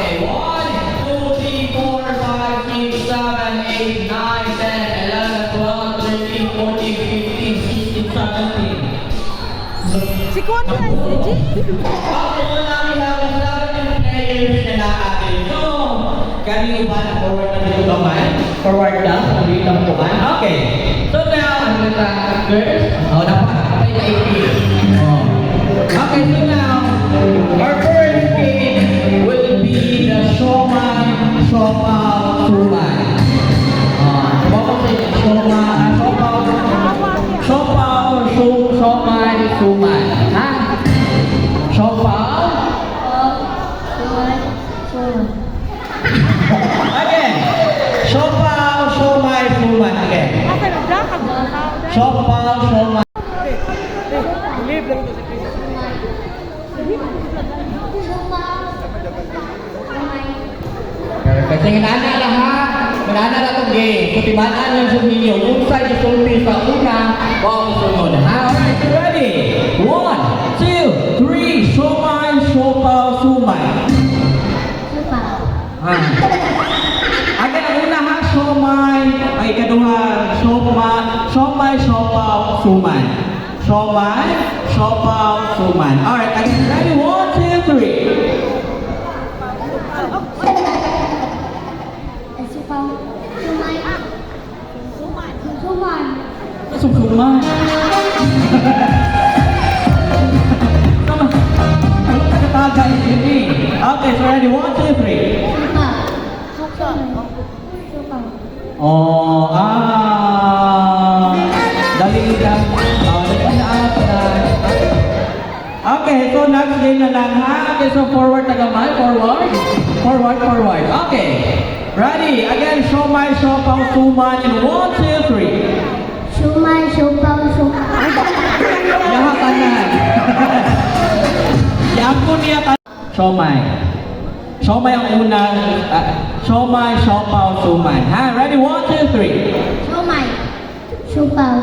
Okay, 1, 2, 3, 4, 5, 6, 7, 8, 9, 10, 11, 12, 13, 14, 15, 16, 17. Si Kuan na, si G. Okay, so now we have 17 players na natin. So, kami ba na forward na dito naman? Forward lang, dito ang tuman. Okay. So now, ano na girls? Oh, dapat. Okay, na 18. Oh. Okay, so now, our first game will be the Showman, Shopaw, Suman. Bakit sa Showman, Shopaw, Shopaw, Showman, Suman. Ha? Shopaw? Again. Shopaw, Showman, Suman. Again. Shopaw, Showman. Kasi nganana lang ha. Nganana lang itong game. So, timanaan lang sa ninyo. Kung saan isulti sa una, bawang sunod. Ha? Alright, you ready? 1, 2, 3, Showman, Shopaw, Suman. Ha? Again, ang una ha, Showman. Ay, ikaduha, Showman, Shopaw, Suman. Showman, Shopaw, Suman. Alright, again, ready? 1, 2, 3. Suman. Tagay ini. Okay, so ready? 1, 2, 3. Oh, dali lang. Okay, so next game na lang ha. Okay, so forward na gamay. Forward. Okay. Ready? Again, Showman, Shopaw, Suman in 1, 2, 3. Shumai, Shopaw, Suman. Yaha kanan. Yakon niya ka. Showman. Showman ang una. Showman, Shopaw, Suman. Ha? Ready? 1, 2, 3. Shumai, Shopaw.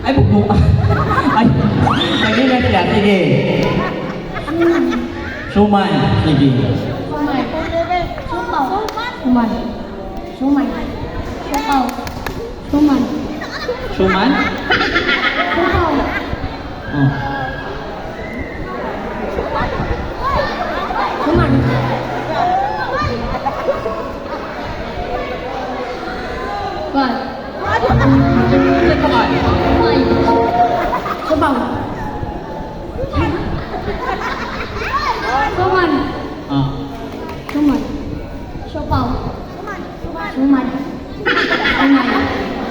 Ay, bugbuka. Ay, hindi na siya. Sige. Suman. Sige. Shumai, Shopaw, Suman. Shumai, Shopaw, Suman. Suman? Shopaw. Oh. Suman. What? Saan pa kayo? Shumai, Shopaw. Suman. Ah. Suman. Shopaw. Suman. Suman.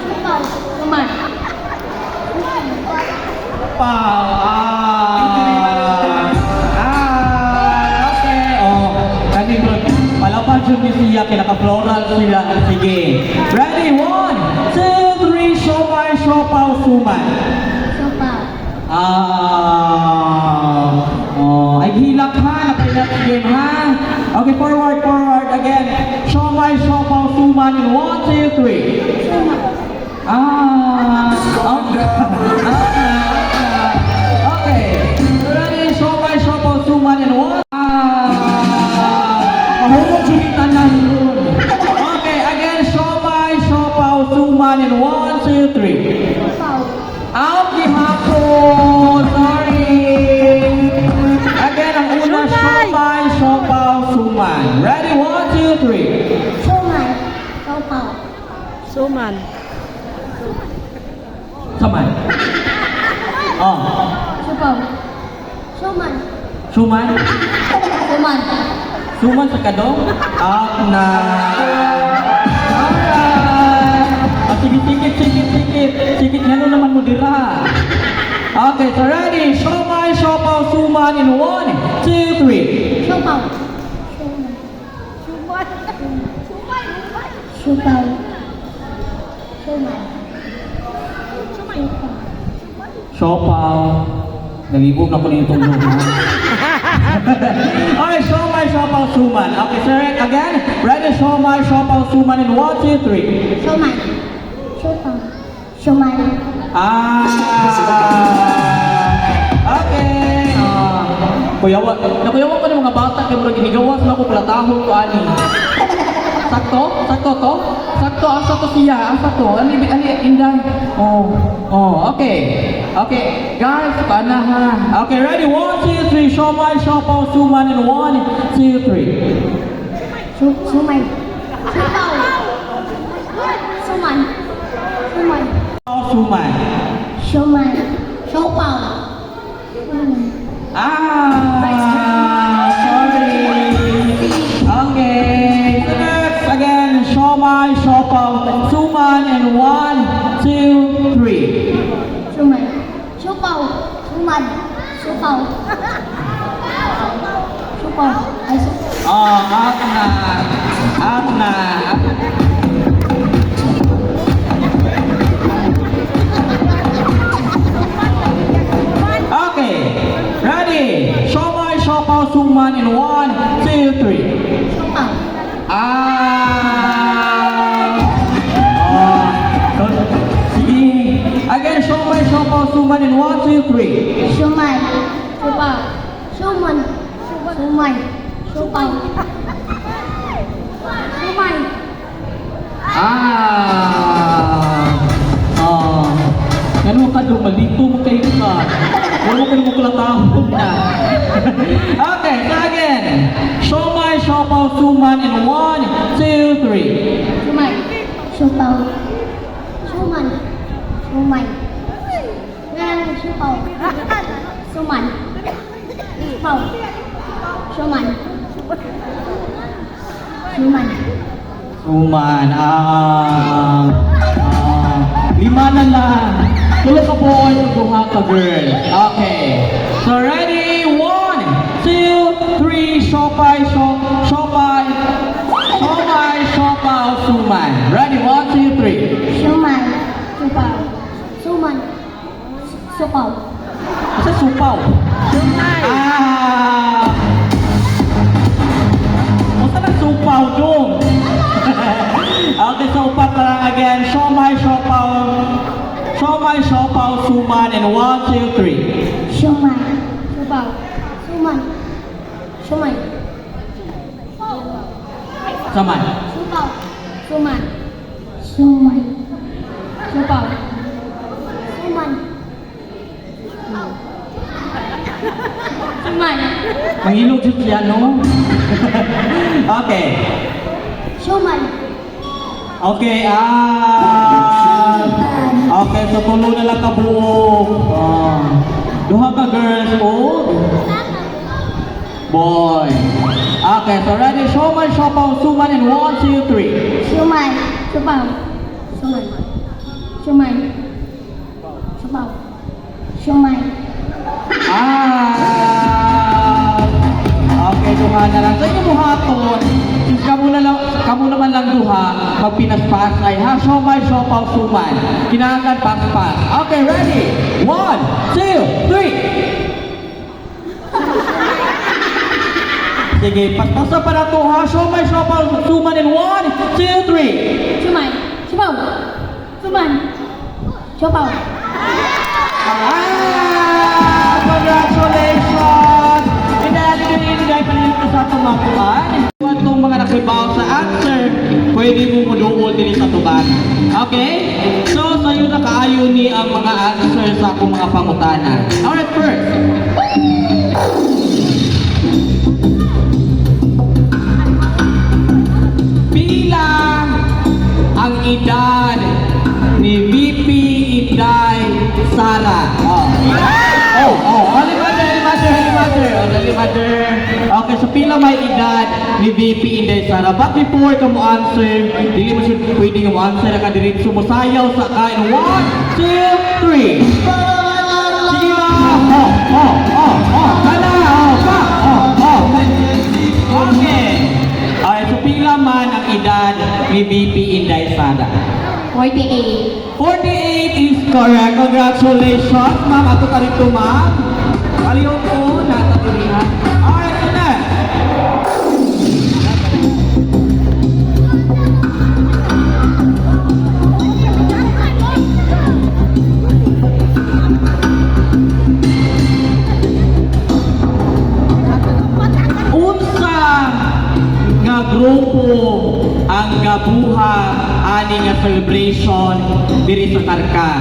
Shopaw. Suman. Okay. Oh, kani mo. Palaban siya siya kinaka-floral sila. Sige. Ready? 1, 2, 3. Showman, Shopaw, Suman. Shopaw. Ay hilak ha. Napailat game ha. Okay, forward again. Showman, Shopaw, Suman in 1, 2, 3. Suman. Okay. Ready? Showman, Shopaw, Suman in 1. Mahulog sumitan na yun. Okay, again. Showman, Shopaw, Suman in 1, 2, 3. Shopaw. Out di hapon. Sorry. Again, ang una. Showman, Shopaw, Suman. Ready? 1, 2, 3. Shumai, Shopaw. Suman. Saman. Oh. Shopaw. Suman. Suman. Suman. Suman sa kadong. Out na. Alright. Sige. Ano naman mo dira? Okay, so ready. Showman, Shopaw, Suman in 1, 2, 3. Shopaw. Shopaw. Suman. Shopaw. Nalibog na ko na yung tulog ha. Okay, Showman, Shopaw, Suman. Okay, sir, again. Ready? Showman, Shopaw, Suman in 1, 2, 3. Shumai. Shopaw. Shumai. Okay. Nakuyawa ko ng mga bata kay murag ginigawas na ko platahon ko ani. Sakto? Sakto to? Sakto, asa to siya? Asa to? Ali, inday. Okay. Okay, guys, paano ha? Okay, ready? 1, 2, 3. Siomai, siopaw, suman, and 1, 2, 3. Siomai. Siopaw. Suman. Suman. Suman. Siomai. Siopaw. Sorry. Okay. So next, again, siomai, siopaw, suman, and 1, 2, 3. Siomai. Siopaw. Suman. Siopaw. Siopaw. Ay, Up na. Okay, ready? Siomai, siopaw, suman, in 1, 2, 3. Siopaw. Sige. Again, siomai, siopaw, suman, in 1, 2, 3. Siomai. Siopaw. Suman. Siomai. Siopaw. Siomai. Ganun ka doon, malito mo kayo ka. Ganun ka mo kulatahon na. Okay, so again. Siomai, siopaw, suman, in 1, 2, 3. Siomai. Siopaw. Suman. Siomai. Siopaw. Suman. Siopaw. Suman. Suman. Suman, lima na lang. Tulog ka boy, duha ka girl. Okay. So ready? 1, 2, 3. Siomai, siomai, siopaw, suman. Ready? 1, 2, 3. Siomai. Siopaw. Suman. Siopaw. Isa supaw. Masa na supaw doon? Okay, so upat na lang again. Siomai, siopaw, suman, and 1, 2, 3. Siomai. Siopaw. Suman. Siomai. Saman. Siopaw. Suman. Siomai. Siopaw. Suman. Suman. Mangilog siya, no? Okay. Siomai. Okay, okay, so tulo na lang ka buo. Duha ka girls, boy. Okay, so ready? Siomai, siopaw, suman, and 1, 2, 3. Siomai. Siopaw. Suman. Siomai. Siopaw. Siomai. Okay, duha na lang. Sa inyo buhaton, since kamu naman lang duha, magpinaspasay ha. Siomai, siopaw, suman. Kinahanglan paspas. Okay, ready? 1, 2, 3. Sige, paspasan pa na to ha. Siomai, siopaw, suman, in 1, 2, 3. Siomai. Siopaw. Suman. Siopaw. Congratulations! Inadinigay pa rin ito sa tumakuan. Itong mga nakibaw sa answer, pwede mo muduol din sa tuban. Okay? So, sa'yo na kaayo ni ang mga answer sa akong mga pangutanan. Alright, first. Bilang ang edad ni VP Inday Sara. Limader. Okay, so pila may edad ni VP Inday Sara. But before ka mo answer, dili mo siya pwede ka mo answer na kadiritso mo sayaw sa kain. 1, 2, 3. Sige na. Kana. Okay. Okay, so pila man ang edad ni VP Inday Sara? 48. 48 is correct. Congratulations, ma'am. Ato ka rito, ma'am. Aliyo po, natatulihan. Alright, so next. gabuha ani nga celebration diri sa Karka.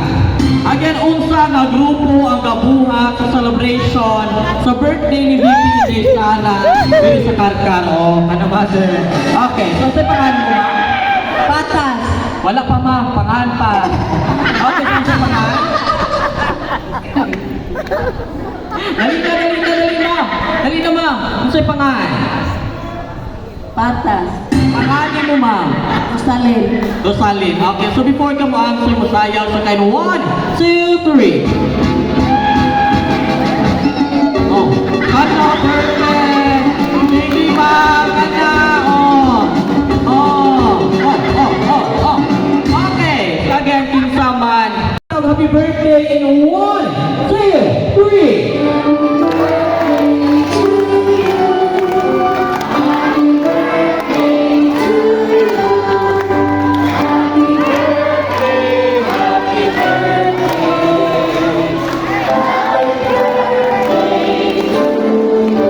Again, unsa nga grupo ang gabuha sa celebration sa birthday ni VP Desana diri sa Karka. O, ano ba sir? Okay, so sa pangalan mo? Patas. Wala pa ma'am, pangalan pa. Okay, so sa pangalan? Dali na. Dali na ma'am. Ano sa'yo pangalan? Patas. Pangalan mo ma'am? Rosalyn. Rosalyn. Okay, so before ka mo answer mo sayaw sa kain 1, 2, 3. Oh, ano, perfect. Hindi ma'am, kanya. Oh. Okay, so again, kinsaman. Happy birthday in 1, 2, 3.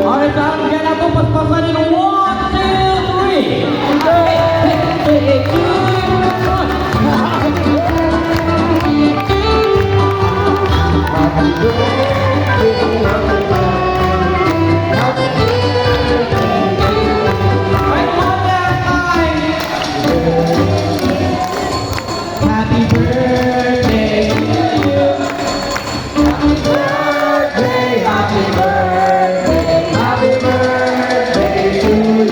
Alright, saan dyan ako paspasan in 1, 2, 3. Hey, 2, 1. Happy birthday to you. Happy birthday, happy birthday, happy birthday to you.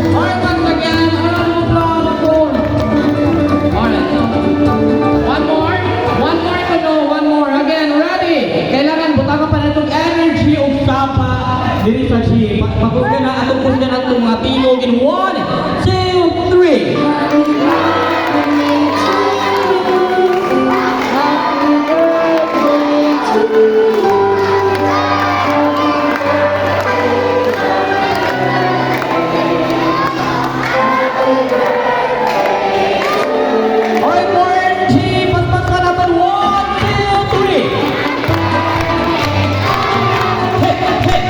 Alright, once again, round of applause. Alright, one more. Again, ready? Kailangan butang pa na itong energy o sapa diri sa G. Pagkugan na itong mga tingog in 1, 2, 3. Alright, more energy. Paspas ka natin. 1, 2, 3. Hey.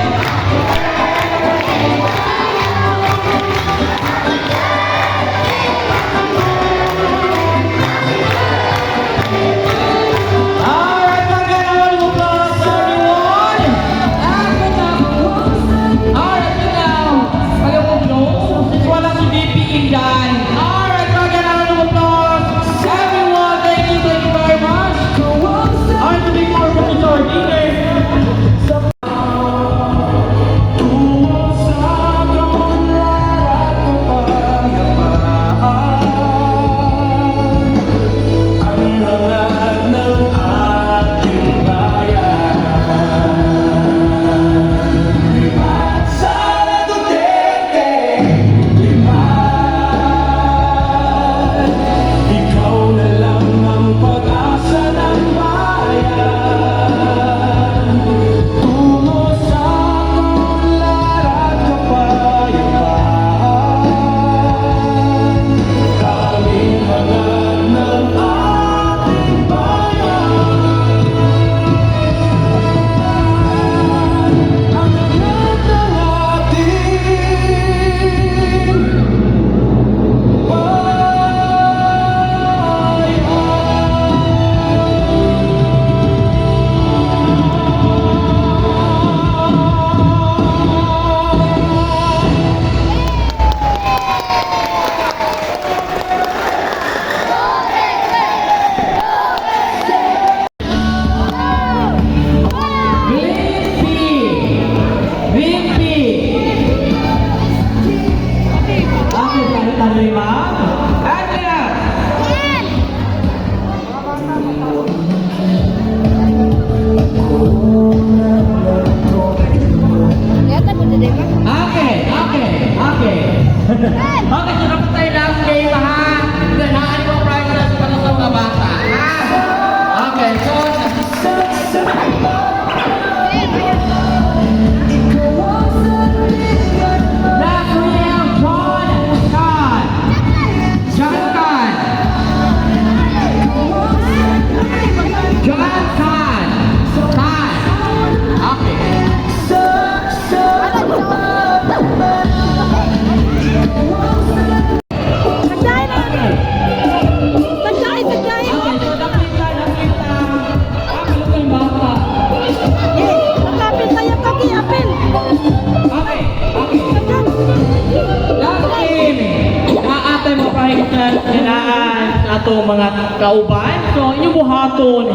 ato mga kauban. So, inyo buhaton,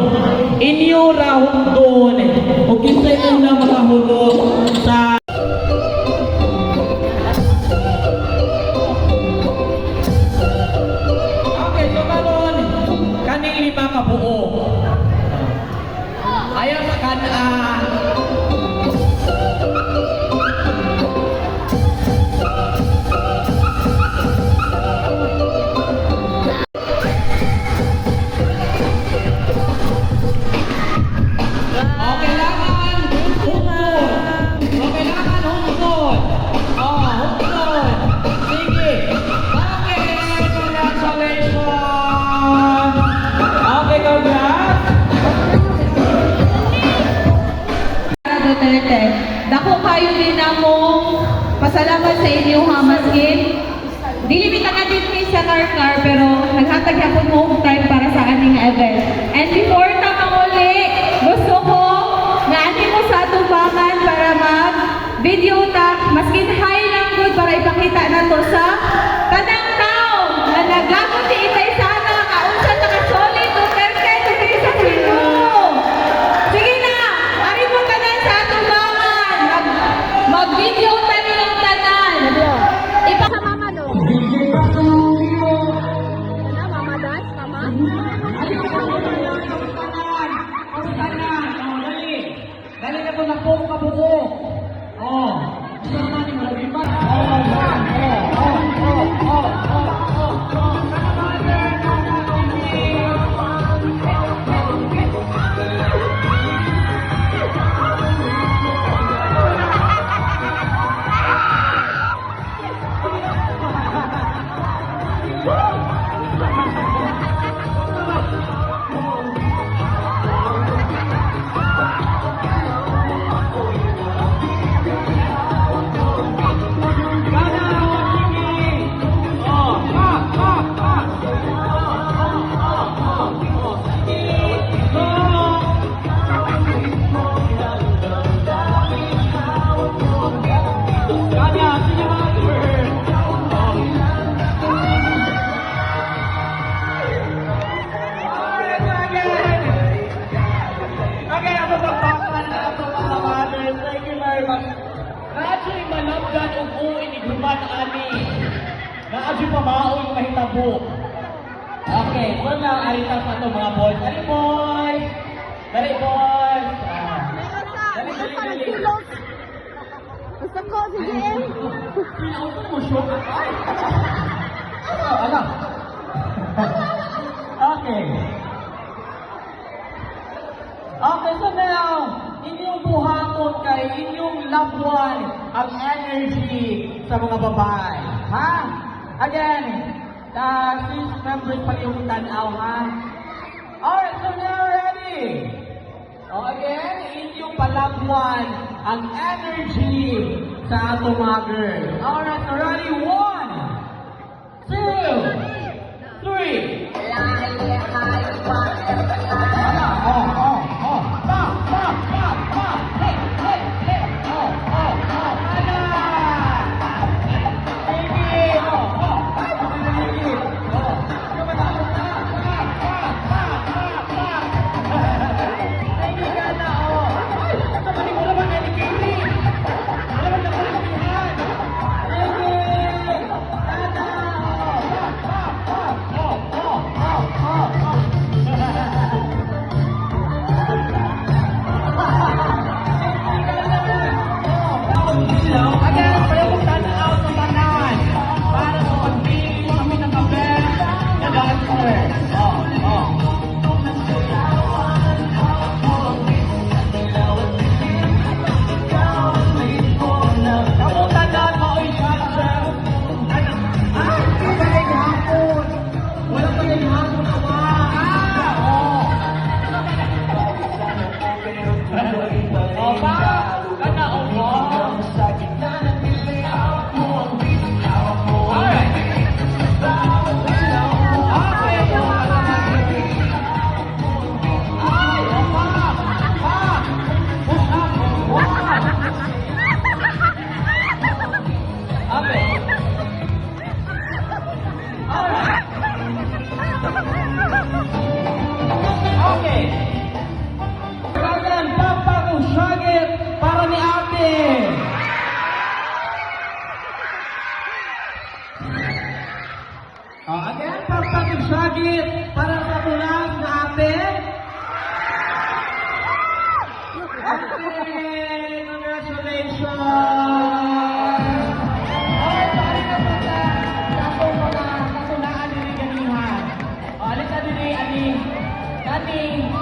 inyo rahon doon. O kinsay una makahulog sa okay, so karon kaning lima ka buo. Ayaw sa Duterte. Dako kayo din among pasalamat sa inyo ha, maskin. Dili mi taga din mi sa car pero naghatag yapon mo og time para sa aning event. And before ta manguli, gusto ko nga ani mo sa atubangan para mag video ta, maskin high lang good para ipakita nato sa tanang tao na naglagot si Itay sana kaunsa ta ka solid Duterte diri sa Cebu. Sige na, ari mo tanan sa atubangan. Mag-video ta nilang tanan. Ipa sa mama do. Na mama dance, mama. Dali na po na po kabuo. Oh. Sama ni mo lima. Actually, malabdan og uwi ni Guman ani. Naadyo pa maoy mahitabo. Okay, so now arita sa to mga boys. Dali boys. Dali boys. Dali. Gusto ko si JM. Ano mo show? Ano? Okay. Okay, so now, inyong buhaton kay inyong loved one ang energy sa mga babae. Ha? Again, since members pa yung tanaw, ha? Alright, so now ready. So again, inyong pa-loved one ang energy sa atong mga girls. Alright, so ready? 1, 2, 3. Yay! Congratulations! Alright, pari na po sa atong mga kasunaan diri ganiha. Alis sa diri ani kaning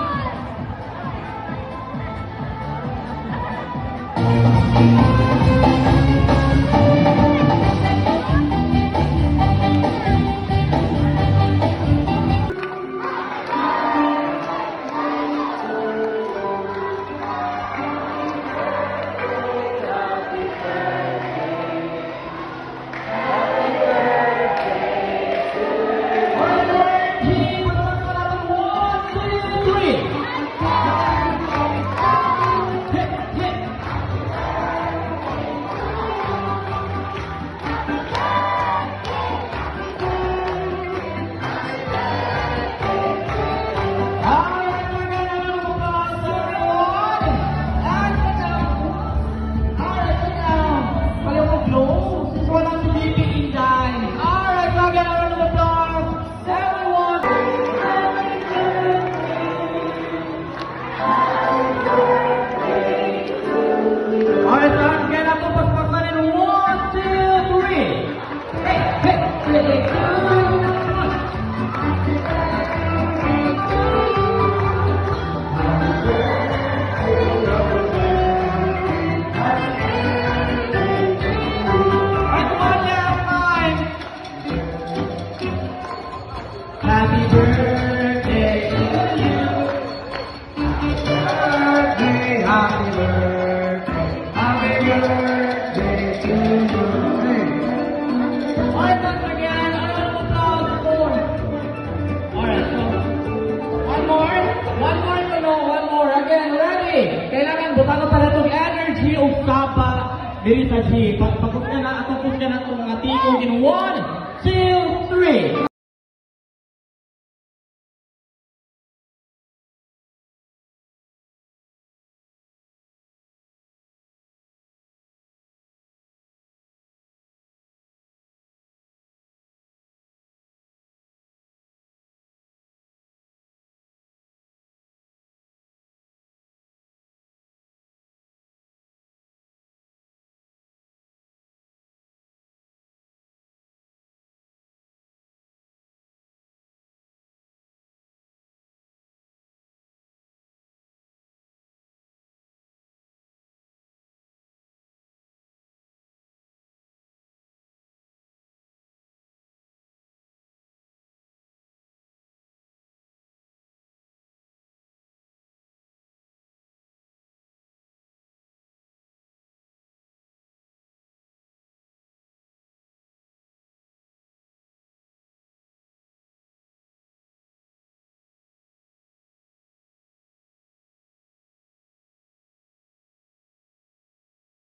Happy birthday to you. Birthday, happy birthday. Happy birthday to you. Alright, once again, a round of applause for. Alright, so one more. Again, ready? Kailangan butang para itong energy o sapa diri sa G. Pagpapos ka na, atong push ka na itong mga tiko in 1, 2, 3.